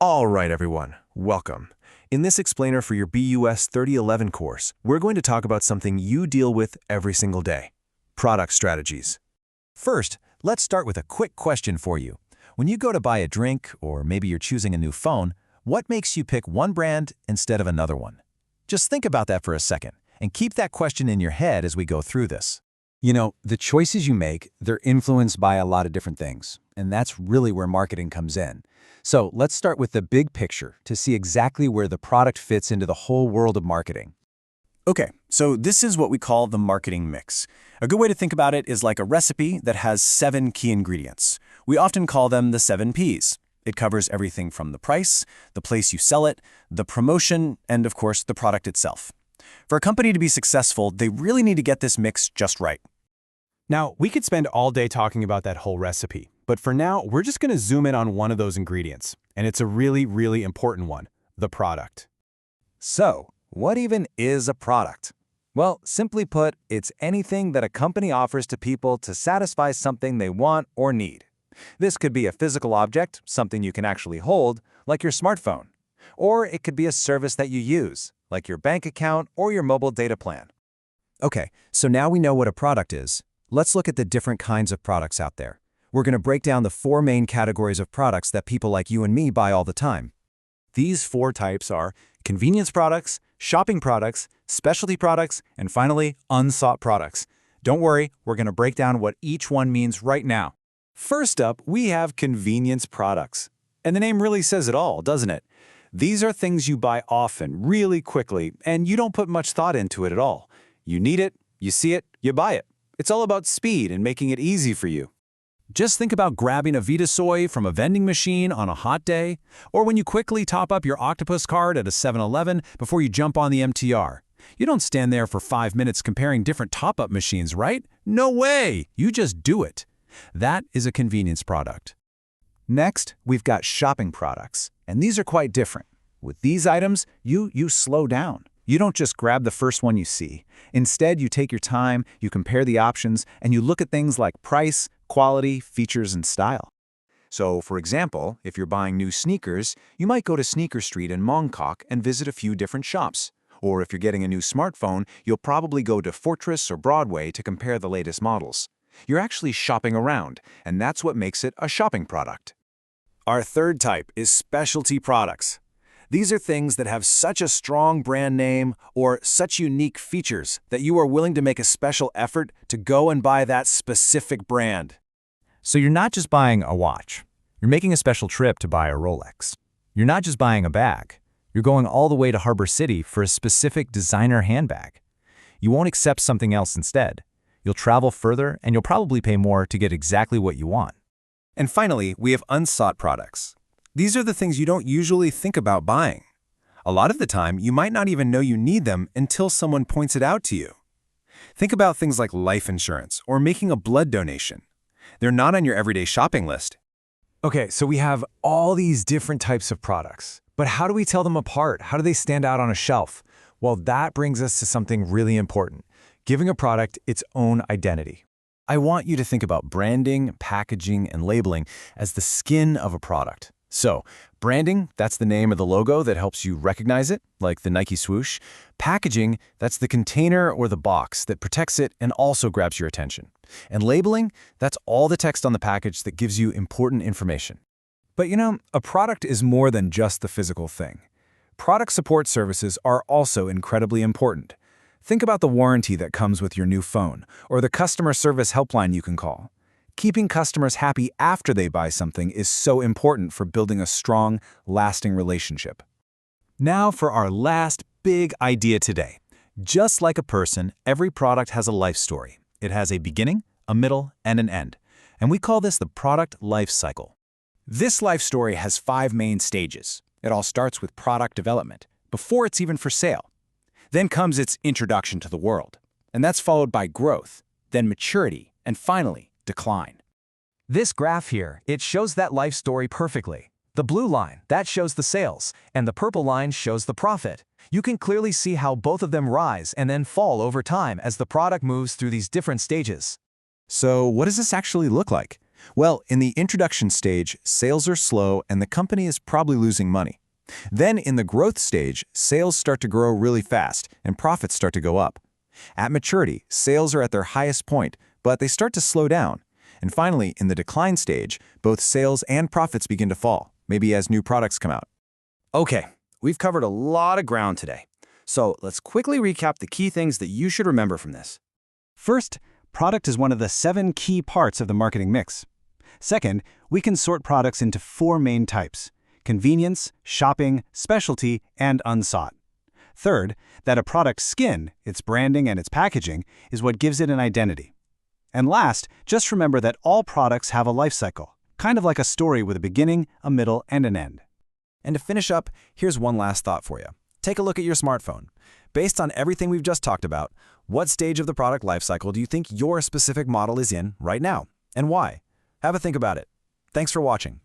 All right, everyone, welcome. In this explainer for your BUS 3011 course, we're going to talk about something you deal with every single day: product strategies. First, let's start with a quick question for you. When you go to buy a drink, or maybe you're choosing a new phone, what makes you pick one brand instead of another one? Just think about that for a second, and keep that question in your head as we go through this. You know, the choices you make, they're influenced by a lot of different things, and that's really where marketing comes in. So let's start with the big picture to see exactly where the product fits into the whole world of marketing. Okay, so this is what we call the marketing mix. A good way to think about it is like a recipe that has 7 key ingredients. We often call them the 7 Ps. It covers everything from the price, the place you sell it, the promotion, and of course, the product itself. For a company to be successful, they really need to get this mix just right. Now, we could spend all day talking about that whole recipe, but for now, we're just going to zoom in on one of those ingredients, and it's a really important one: the product. So, what even is a product? Well, simply put, it's anything that a company offers to people to satisfy something they want or need. This could be a physical object, something you can actually hold, like your smartphone. Or it could be a service that you use, like your bank account or your mobile data plan. Okay, so now we know what a product is. Let's look at the different kinds of products out there. We're going to break down the 4 main categories of products that people like you and me buy all the time. These 4 types are convenience products, shopping products, specialty products, and finally, unsought products. Don't worry, we're going to break down what each one means right now. First up, we have convenience products. And the name really says it all, doesn't it? These are things you buy often, really quickly, and you don't put much thought into it at all. You need it, you see it, you buy it. It's all about speed and making it easy for you. Just think about grabbing a Vita Soy from a vending machine on a hot day, or when you quickly top up your Octopus card at a 7-Eleven before you jump on the MTR. You don't stand there for 5 minutes comparing different top-up machines, right? No way! You just do it. That is a convenience product. Next, we've got shopping products, and these are quite different. With these items, you slow down. You don't just grab the first one you see. Instead, you take your time, you compare the options, and you look at things like price, quality, features, and style. So, for example, if you're buying new sneakers, you might go to Sneaker Street in Mongkok and visit a few different shops. Or if you're getting a new smartphone, you'll probably go to Fortress or Broadway to compare the latest models. You're actually shopping around, and that's what makes it a shopping product. Our third type is specialty products. These are things that have such a strong brand name or such unique features that you are willing to make a special effort to go and buy that specific brand. So you're not just buying a watch. You're making a special trip to buy a Rolex. You're not just buying a bag. You're going all the way to Harbor City for a specific designer handbag. You won't accept something else instead. You'll travel further, and you'll probably pay more to get exactly what you want. And finally, we have unsought products. These are the things you don't usually think about buying. A lot of the time, you might not even know you need them until someone points it out to you. Think about things like life insurance or making a blood donation. They're not on your everyday shopping list. Okay, so we have all these different types of products, but how do we tell them apart? How do they stand out on a shelf? Well, that brings us to something really important: giving a product its own identity. I want you to think about branding, packaging, and labeling as the skin of a product. So, branding, that's the name of the logo that helps you recognize it, like the Nike swoosh. Packaging, that's the container or the box that protects it and also grabs your attention. And labeling, that's all the text on the package that gives you important information. But you know, a product is more than just the physical thing. Product support services are also incredibly important. Think about the warranty that comes with your new phone, or the customer service helpline you can call. Keeping customers happy after they buy something is so important for building a strong, lasting relationship. Now for our last big idea today. Just like a person, every product has a life story. It has a beginning, a middle, and an end. And we call this the product life cycle. This life story has 5 main stages. It all starts with product development, before it's even for sale. Then comes its introduction to the world, and that's followed by growth, then maturity, and finally, decline. This graph here, it shows that life story perfectly. The blue line, that shows the sales, and the purple line shows the profit. You can clearly see how both of them rise and then fall over time as the product moves through these different stages. So what does this actually look like? Well, in the introduction stage, sales are slow and the company is probably losing money. Then in the growth stage, sales start to grow really fast and profits start to go up. At maturity, sales are at their highest point, but they start to slow down. And finally, in the decline stage, both sales and profits begin to fall, maybe as new products come out. Okay, we've covered a lot of ground today. So let's quickly recap the key things that you should remember from this. First, product is one of the 7 key parts of the marketing mix. Second, we can sort products into 4 main types: convenience, shopping, specialty, and unsought. Third, that a product's skin, its branding, and its packaging is what gives it an identity. And last, just remember that all products have a life cycle, kind of like a story with a beginning, a middle, and an end. And to finish up, here's one last thought for you. Take a look at your smartphone. Based on everything we've just talked about, what stage of the product lifecycle do you think your specific model is in right now, and why? Have a think about it. Thanks for watching.